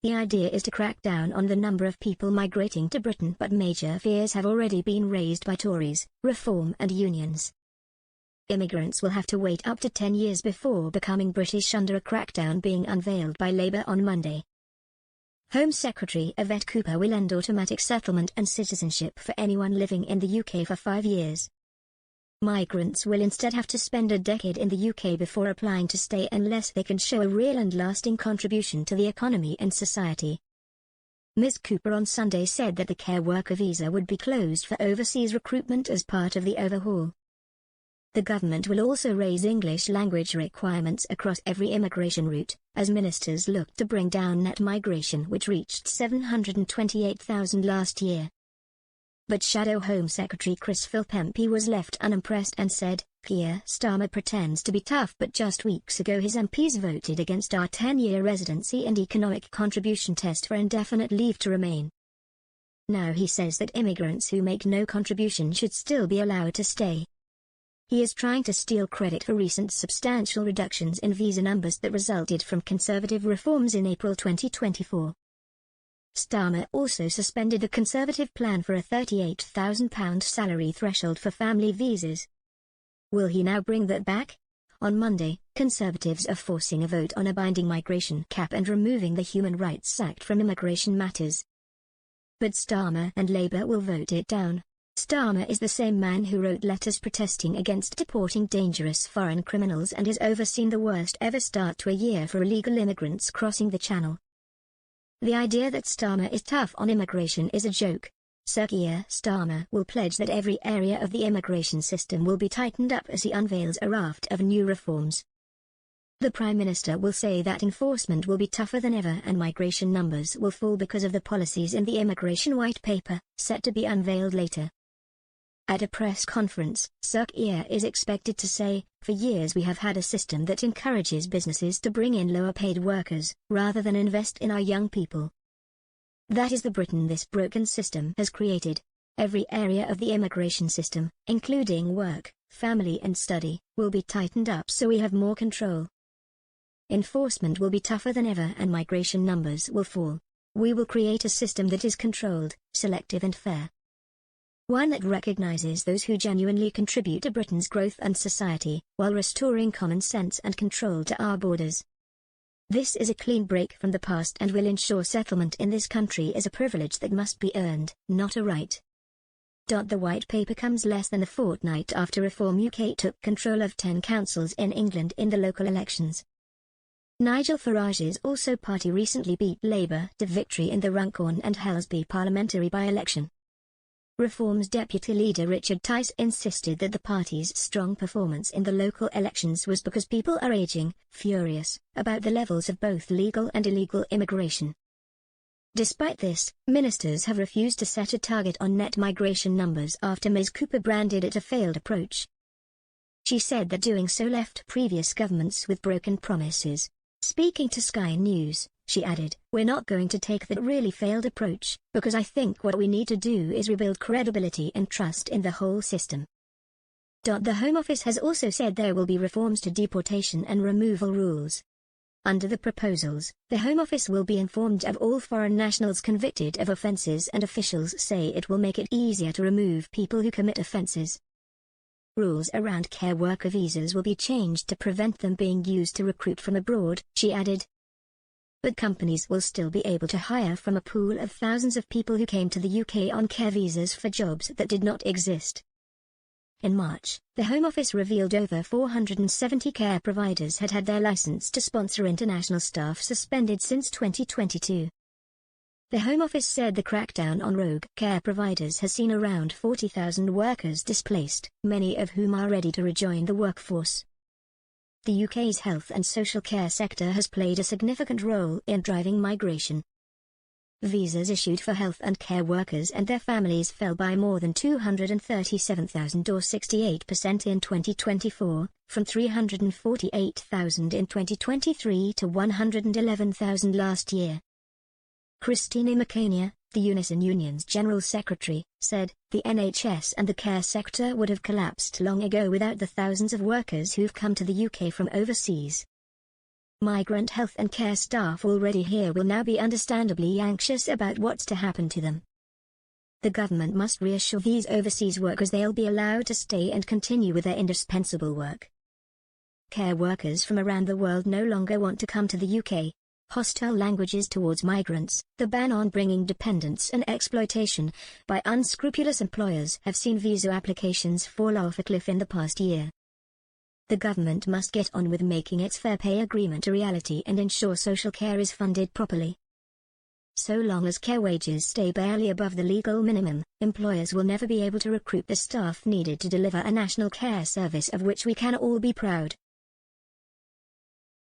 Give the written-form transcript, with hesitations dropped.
The idea is to crack down on the number of people migrating to Britain, but major fears have already been raised by Tories, Reform and unions. Immigrants will have to wait up to 10 years before becoming British under a crackdown being unveiled by Labour on Monday. Home Secretary Yvette Cooper will end automatic settlement and citizenship for anyone living in the UK for 5 years. Migrants will instead have to spend a decade in the UK before applying to stay unless they can show a real and lasting contribution to the economy and society. Ms. Cooper on Sunday said that the care worker visa would be closed for overseas recruitment as part of the overhaul. The government will also raise English language requirements across every immigration route, as ministers look to bring down net migration, which reached 728,000 last year. But Shadow Home Secretary Chris Philpempe was left unimpressed and said, "Keir Starmer pretends to be tough, but just weeks ago his MPs voted against our 10-year residency and economic contribution test for indefinite leave to remain. Now he says that immigrants who make no contribution should still be allowed to stay." He is trying to steal credit for recent substantial reductions in visa numbers that resulted from Conservative reforms in April 2024. Starmer also suspended the Conservative plan for a £38,000 salary threshold for family visas. Will he now bring that back? On Monday, Conservatives are forcing a vote on a binding migration cap and removing the Human Rights Act from immigration matters. But Starmer and Labour will vote it down. Starmer is the same man who wrote letters protesting against deporting dangerous foreign criminals and has overseen the worst ever start to a year for illegal immigrants crossing the Channel. The idea that Starmer is tough on immigration is a joke. Sir Keir Starmer will pledge that every area of the immigration system will be tightened up as he unveils a raft of new reforms. The Prime Minister will say that enforcement will be tougher than ever and migration numbers will fall because of the policies in the Immigration White Paper, set to be unveiled later. At a press conference, Sir Keir is expected to say, "For years we have had a system that encourages businesses to bring in lower-paid workers, rather than invest in our young people. That is the Britain this broken system has created. Every area of the immigration system, including work, family and study, will be tightened up so we have more control. Enforcement will be tougher than ever and migration numbers will fall. We will create a system that is controlled, selective and fair. One that recognizes those who genuinely contribute to Britain's growth and society, while restoring common sense and control to our borders. This is a clean break from the past and will ensure settlement in this country is a privilege that must be earned, not a right." The White Paper comes less than a fortnight after Reform UK took control of 10 councils in England in the local elections. Nigel Farage's Also party recently beat Labour to victory in the Runcorn and Helsby parliamentary by-election. Reform's deputy leader Richard Tice insisted that the party's strong performance in the local elections was because people are aging, furious about the levels of both legal and illegal immigration. Despite this, ministers have refused to set a target on net migration numbers after Ms. Cooper branded it a failed approach. She said that doing so left previous governments with broken promises. Speaking to Sky News, she added, "We're not going to take that really failed approach, because I think what we need to do is rebuild credibility and trust in the whole system." The Home Office has also said there will be reforms to deportation and removal rules. Under the proposals, the Home Office will be informed of all foreign nationals convicted of offences and officials say it will make it easier to remove people who commit offences. Rules around care worker visas will be changed to prevent them being used to recruit from abroad, she added. But companies will still be able to hire from a pool of thousands of people who came to the UK on care visas for jobs that did not exist. In March, the Home Office revealed over 470 care providers had had their license to sponsor international staff suspended since 2022. The Home Office said the crackdown on rogue care providers has seen around 40,000 workers displaced, many of whom are ready to rejoin the workforce. The UK's health and social care sector has played a significant role in driving migration. Visas issued for health and care workers and their families fell by more than 237,000 or 68% in 2024, from 348,000 in 2023 to 111,000 last year. Christina McCania, the Unison Union's General Secretary, said, "The NHS and the care sector would have collapsed long ago without the thousands of workers who've come to the UK from overseas." Migrant health and care staff already here will now be understandably anxious about what's to happen to them. The government must reassure these overseas workers they'll be allowed to stay and continue with their indispensable work. Care workers from around the world no longer want to come to the UK. Hostile languages towards migrants, the ban on bringing dependents and exploitation by unscrupulous employers have seen visa applications fall off a cliff in the past year. The government must get on with making its fair pay agreement a reality and ensure social care is funded properly. So long as care wages stay barely above the legal minimum, employers will never be able to recruit the staff needed to deliver a national care service of which we can all be proud.